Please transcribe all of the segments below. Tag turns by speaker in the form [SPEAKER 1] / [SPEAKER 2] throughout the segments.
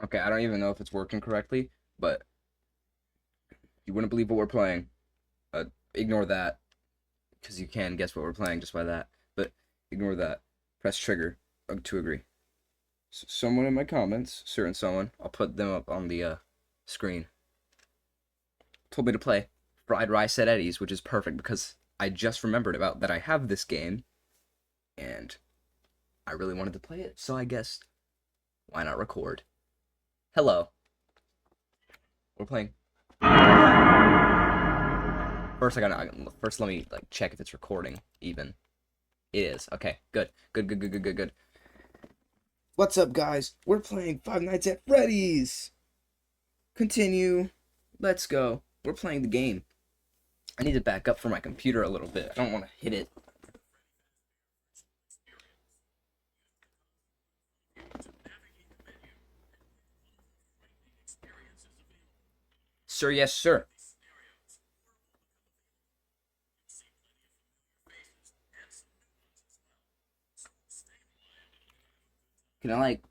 [SPEAKER 1] Okay, I don't even know if it's working correctly, but you wouldn't believe what we're playing. Uh, Ignore that, because you can guess what we're playing just by that. But ignore that. Press trigger to agree. Someone in my comments, certain someone, I'll put them up on the screen, told me to play Fried Rice at Eddie's, which is perfect because I just remembered about that I have this game, and I really wanted to play it, so I guess why not record? Hello, we're playing. First let me like check if it's recording even. It is. Okay, good. Good. What's up, guys? We're playing Five Nights at Freddy's. Continue. Let's go. We're playing the game. I need to back up for my computer a little bit. I don't want to hit it. Sir, yes, sir. Can I, like...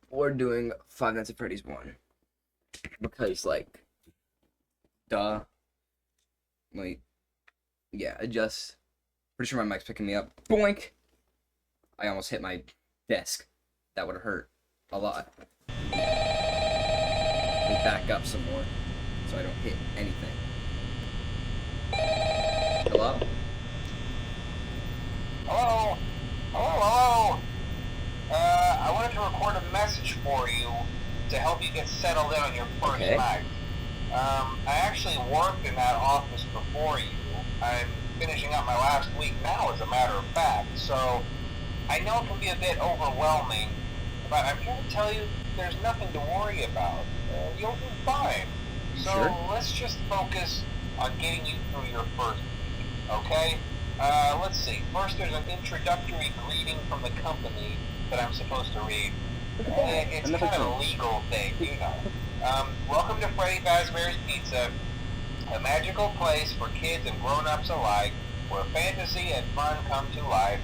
[SPEAKER 1] We're doing Five Nights at Freddy's 1. Because, like... Duh. Like... Yeah, adjust. Pretty sure my mic's picking me up. Boink! I almost hit my desk. That would hurt a lot. Let me back up some more so I don't hit anything. Hello?
[SPEAKER 2] Hello? Hello? I wanted to record a message for you to help you get settled in on your first night. I actually worked in that office before you. I'm finishing up my last week now, as a matter of fact, so I know it can be a bit overwhelming, but I'm here to tell you there's nothing to worry about. You'll do fine. So let's just focus on getting you through your first week, okay? Let's see. First, there's an introductory greeting from the company that I'm supposed to read. It's kind of a legal thing, you know. Welcome to Freddy Fazbear's Pizza, a magical place for kids and grown-ups alike, where fantasy and fun come to life.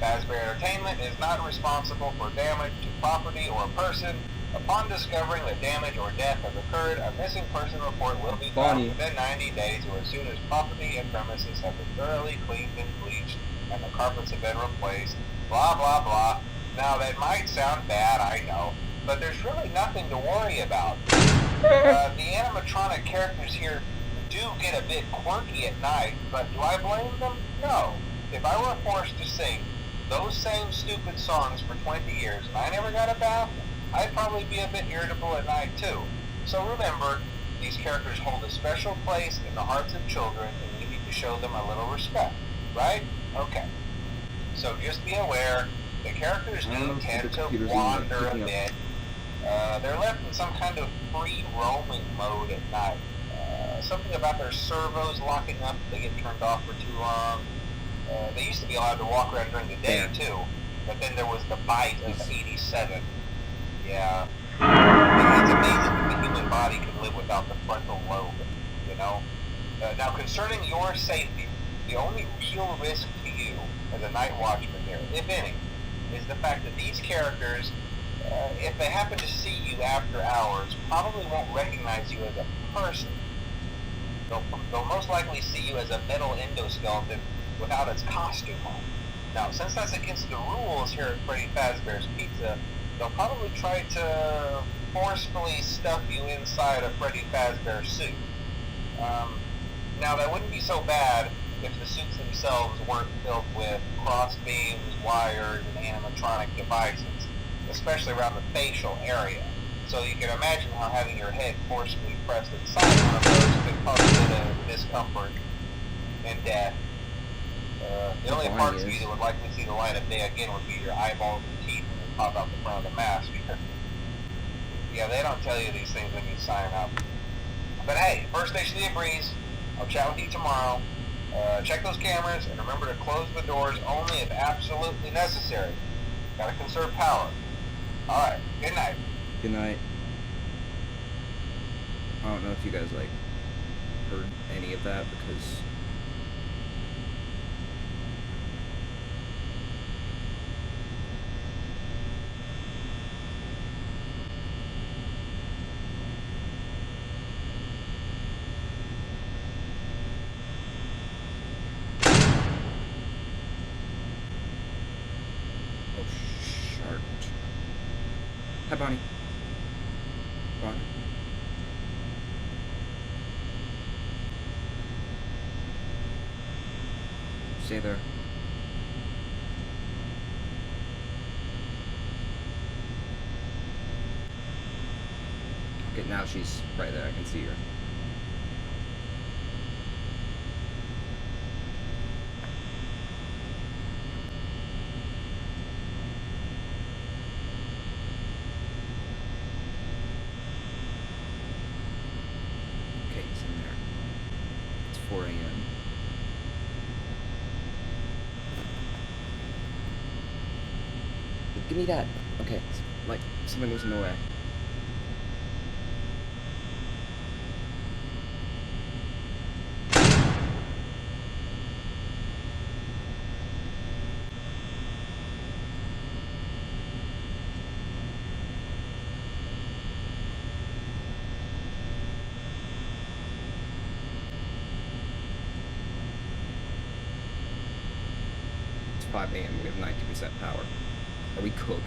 [SPEAKER 2] Fazbear Entertainment is not responsible for damage to property or person. Upon discovering that damage or death has occurred, a missing person report will be filed within 90 days or as soon as property and premises have been thoroughly cleaned and bleached and the carpets have been replaced. Blah, blah, blah. Now, that might sound bad, I know, but there's really nothing to worry about. The animatronic characters here do get a bit quirky at night, but do I blame them? No. If I were forced to sing those same stupid songs for 20 years and I never got a bath, I'd probably be a bit irritable at night too. So remember, these characters hold a special place in the hearts of children and you need to show them a little respect, right? Okay. So just be aware, the characters do tend to wander a bit. They're left in some kind of free roaming mode at night. Something about their servos locking up if they get turned off for too long. They used to be allowed to walk around during the day too, but then there was the bite of 87. Yeah. It's amazing that the human body can live without the frontal lobe, you know? Now, concerning your safety, the only real risk to you as a night watchman here, if any, is the fact that these characters, if they happen to see you after hours, probably won't recognize you as a person. They'll most likely see you as a metal endoskeleton without its costume on. Now, since that's against the rules here at Freddy Fazbear's Pizza, they'll probably try to forcefully stuff you inside a Freddy Fazbear suit. Now, that wouldn't be so bad if the suits themselves weren't filled with cross beams, wires, and animatronic devices, especially around the facial area. So you can imagine how having your head forcefully pressed inside one of those could cause a bit of discomfort and death. The only parts of you that would likely see the light of day again would be your eyeballs and teeth when they pop out the front of the mask. Yeah, they don't tell you these things when you sign up. But hey, first station of the breeze. I'll chat with you tomorrow. Check those cameras and remember to close the doors only if absolutely necessary. Gotta conserve power. Alright, good night.
[SPEAKER 1] Good night. I don't know if you guys like heard any of that because shark. Hi, Bonnie. Bonnie. Stay there. Okay, now she's right there. I can see her. Okay, he's in there. It's 4 a.m. Give me that. Okay, like something was in the way. It's 5 a.m. We have 90% power. Are we cooked?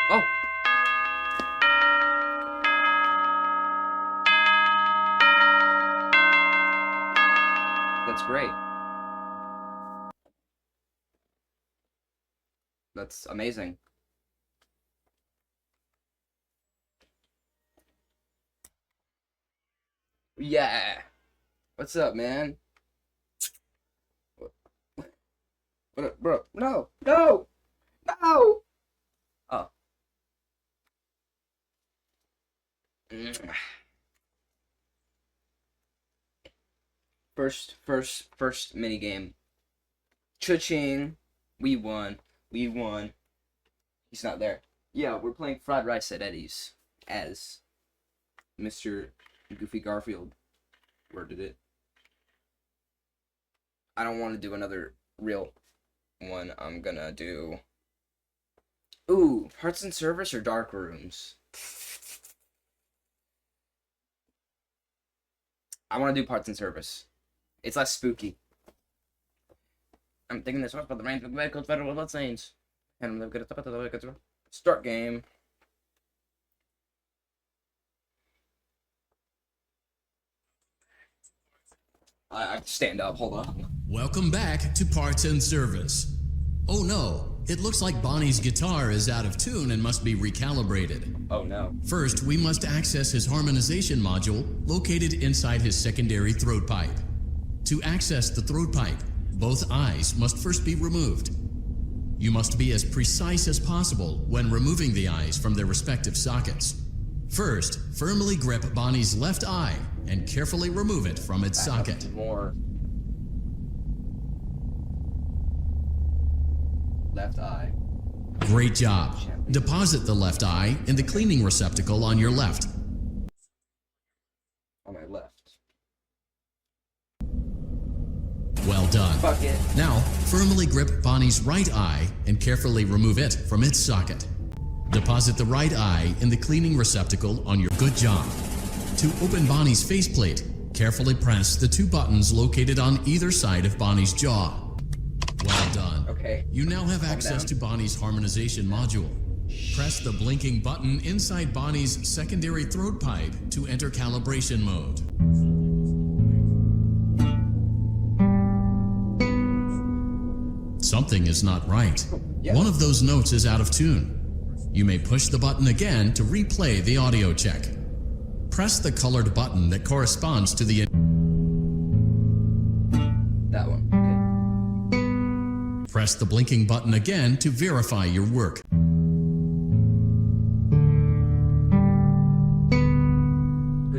[SPEAKER 1] Oh! That's great. That's amazing. Yeah. What's up, man? What up, bro? No! No! No! Oh. First mini game. Cha-ching. We won. We won. He's not there. Yeah, we're playing Fried Rice at Eddie's as Mr. Goofy Garfield worded it. I don't want to do another real one. I'm gonna do... Ooh, Hearts and Service or Dark Rooms? I want to do Parts and Service. It's less spooky. I'm thinking this off, but the range of medical federal bloodstains. And I'm gonna start game. I have to stand up. Hold on.
[SPEAKER 3] Welcome back to Parts and Service. Oh no, it looks like Bonnie's guitar is out of tune and must be recalibrated.
[SPEAKER 1] Oh no.
[SPEAKER 3] First, we must access his harmonization module located inside his secondary throat pipe. To access the throat pipe, both eyes must first be removed. You must be as precise as possible when removing the eyes from their respective sockets. First, firmly grip Bonnie's left eye and carefully remove it from its socket.
[SPEAKER 1] More. Left eye.
[SPEAKER 3] Great job. Deposit the left eye in the cleaning receptacle on your left.
[SPEAKER 1] On my left.
[SPEAKER 3] Well done.
[SPEAKER 1] Fuck it.
[SPEAKER 3] Now, firmly grip Bonnie's right eye and carefully remove it from its socket. Deposit the right eye in the cleaning receptacle on your good job. To open Bonnie's faceplate, carefully press the 2 buttons located on either side of Bonnie's jaw. Well done.
[SPEAKER 1] Okay.
[SPEAKER 3] You now have access to Bonnie's harmonization module. Press the blinking button inside Bonnie's secondary throat pipe to enter calibration mode. Something is not right.
[SPEAKER 1] Yeah.
[SPEAKER 3] One of those notes is out of tune. You may push the button again to replay the audio check. Press the colored button that corresponds to the...
[SPEAKER 1] That one. Okay.
[SPEAKER 3] Press the blinking button again to verify your work.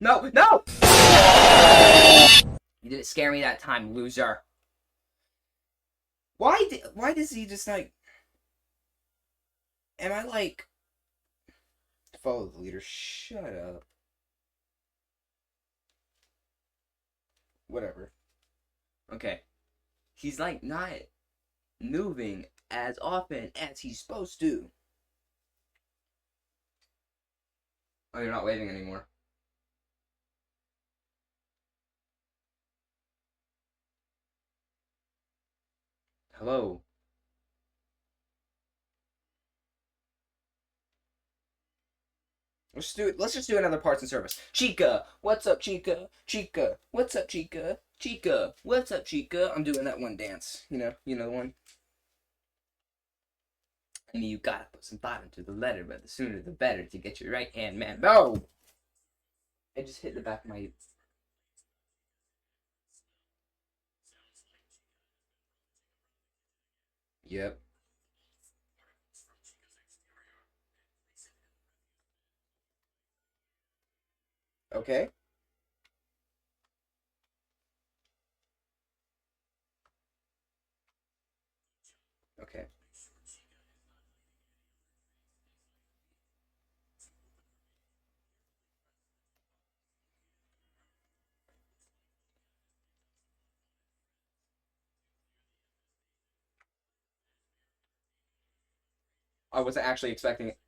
[SPEAKER 1] No! No! You didn't scare me that time, loser. Why does he just like... Am I like... Follow the leader. Shut up. Whatever. Okay. He's like not moving as often as he's supposed to. Oh, you're not waving anymore. Hello. Let's just do another parts and service. Chica, what's up, Chica? Chica, what's up, Chica? Chica, what's up, Chica? I'm doing that one dance. You know the one. I mean, you gotta put some thought into the letter, but the sooner the better to get your right hand man. No! I just hit the back of my... Yep. Okay. Okay. I wasn't actually expecting it.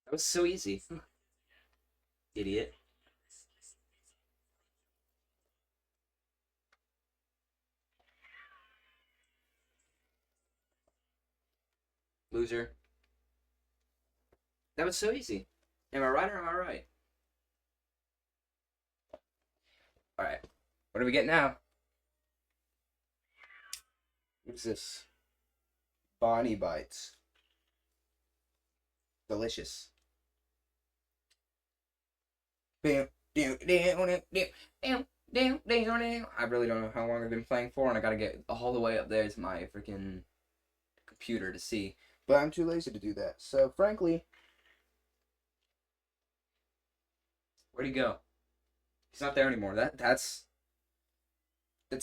[SPEAKER 1] That was so easy. Idiot. Loser. That was so easy. Am I right or am I right? Alright. What do we get now? What's this? Bonnie Bites. Delicious. Bam, down, down, down, down, down, down, down. I really don't know how long I've been playing for, and I gotta get all the way up there to my freaking computer to see. But I'm too lazy to do that. So, frankly, where'd he go? He's not there anymore. That's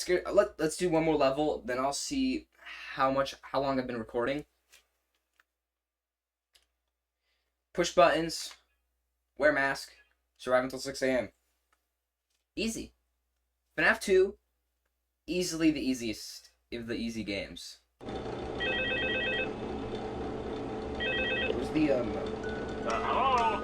[SPEAKER 1] good. Let's do one more level, then I'll see how long I've been recording. Push buttons, wear mask, survive until 6 a.m. Easy. FNaF 2, easily the easiest of the easy games. Where's the
[SPEAKER 2] Hello?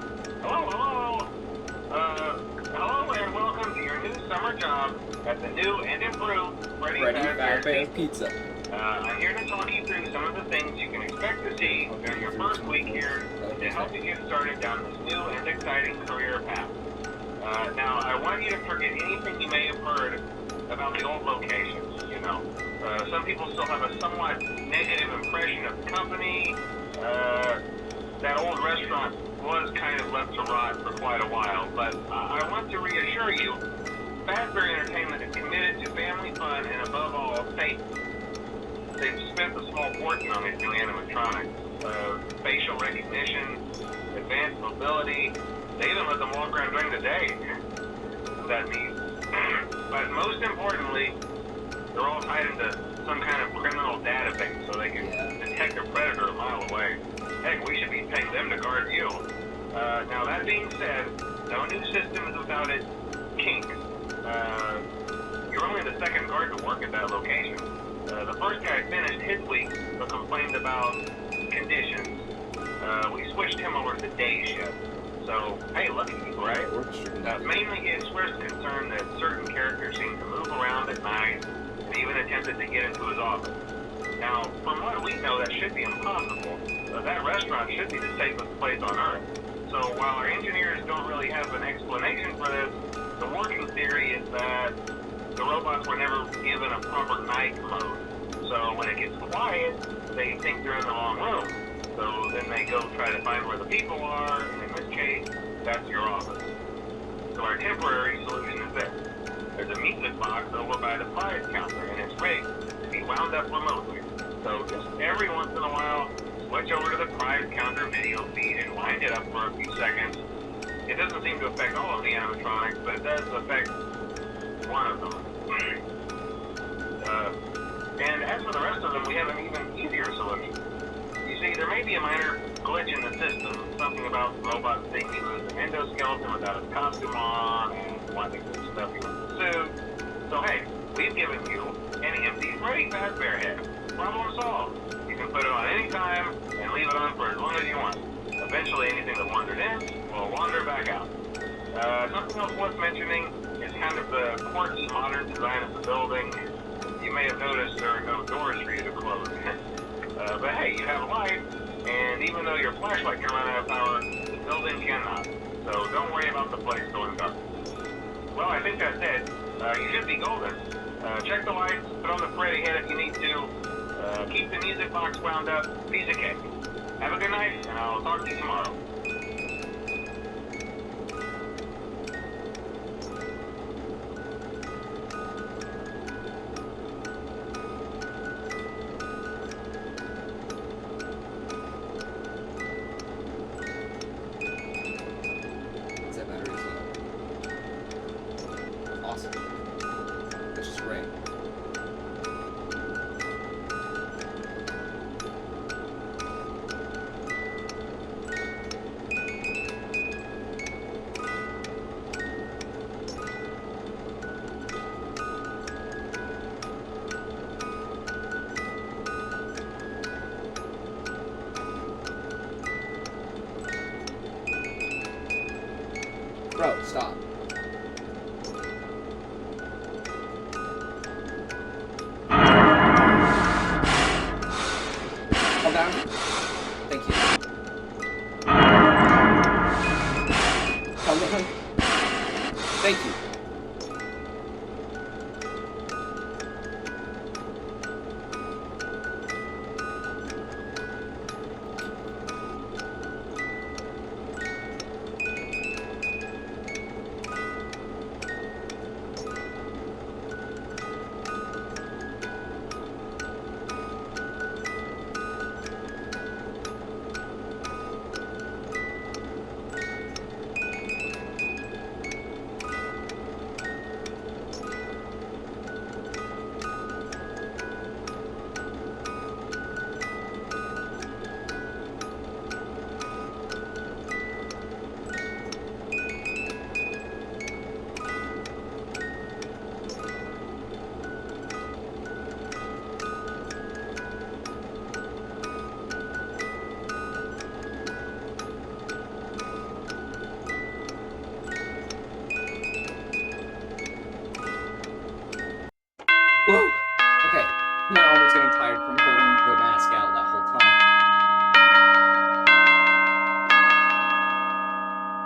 [SPEAKER 2] Hello and welcome to your new summer job at the new and improved Freddy
[SPEAKER 1] Fazbear's Pizza.
[SPEAKER 2] I'm here to talk you through some of the things you can expect to see during your first week here to help you get started down this new and exciting career path. Now, I want you to forget anything you may have heard about the old locations, you know. Some people still have a somewhat negative impression of the company. That old restaurant was kind of left to rot for quite a while, but I want to reassure you, Fazbear Entertainment is committed to family fun and above all, safety. They've spent a small fortune on these new animatronics. Facial recognition, advanced mobility, they even let them walk around during the day. That means. But most importantly, they're all tied into some kind of criminal database so they can detect a predator a mile away. Heck, we should be paying them to guard you. Now that being said, no new system is without its kinks. You're only the second guard to work at that location. The first guy finished his week but complained about conditions. We switched him over to day shift. So, hey, look at you, right? Mainly he expressed concern that certain characters seem to move around at night and even attempted to get into his office. Now, from what we know, that should be impossible. That restaurant should be the safest place on Earth. So while our engineers don't really have an explanation for this, the working theory is that the robots were never given a proper night mode. So when it gets quiet, they think they're in the wrong room. So then they go try to find where the people are, and in this case, that's your office. So our temporary solution is this. There's a music box over by the prize counter, and it's rigged to be wound up remotely. So just every once in a while, switch over to the prize counter video feed and wind it up for a few seconds. It doesn't seem to affect all of the animatronics, but it does affect one of them. And as for the rest of them, we have an even easier solution. You see, there may be a minor glitch in the system, something about robots thinking he was an endoskeleton without his costume on, and wanting to stuff you in the suit. So hey, we've given you an empty Freddy Fazbear head. Problem solved. You can put it on any time and leave it on for as long as you want. Eventually, anything that wandered in will wander back out. Something else worth mentioning is kind of the quirky modern design of the building. You may have noticed there are no doors for you to close. But hey, you have a light, and even though your flashlight can run out of power, the building cannot. So don't worry about the place going dark. Well, I think that's it. You should be golden. Check the lights, put on the Freddy head if you need to. Keep the music box wound up. Piece of cake. Have a good night, and I'll talk to you tomorrow.
[SPEAKER 1] That battery's low. Awesome. That's just great. Bro, stop. Calm down. Thank you. Calm down. Thank you. Whoa! Okay, now I'm almost getting tired from holding the mask out that whole time.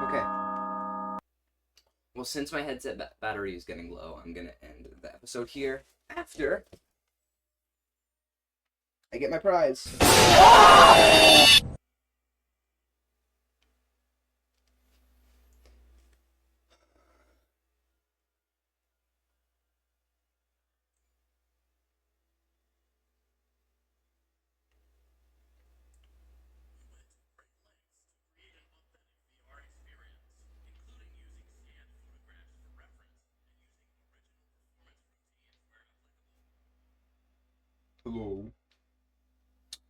[SPEAKER 1] Okay. Well, since my headset battery is getting low, I'm gonna end the episode here after I get my prize. Hello.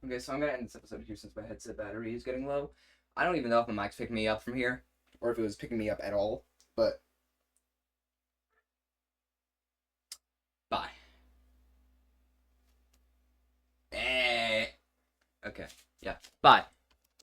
[SPEAKER 1] Okay, so I'm gonna end this episode here since my headset battery is getting low. I don't even know if the mic's picking me up from here, or if it was picking me up at all, but bye. Okay, yeah, bye.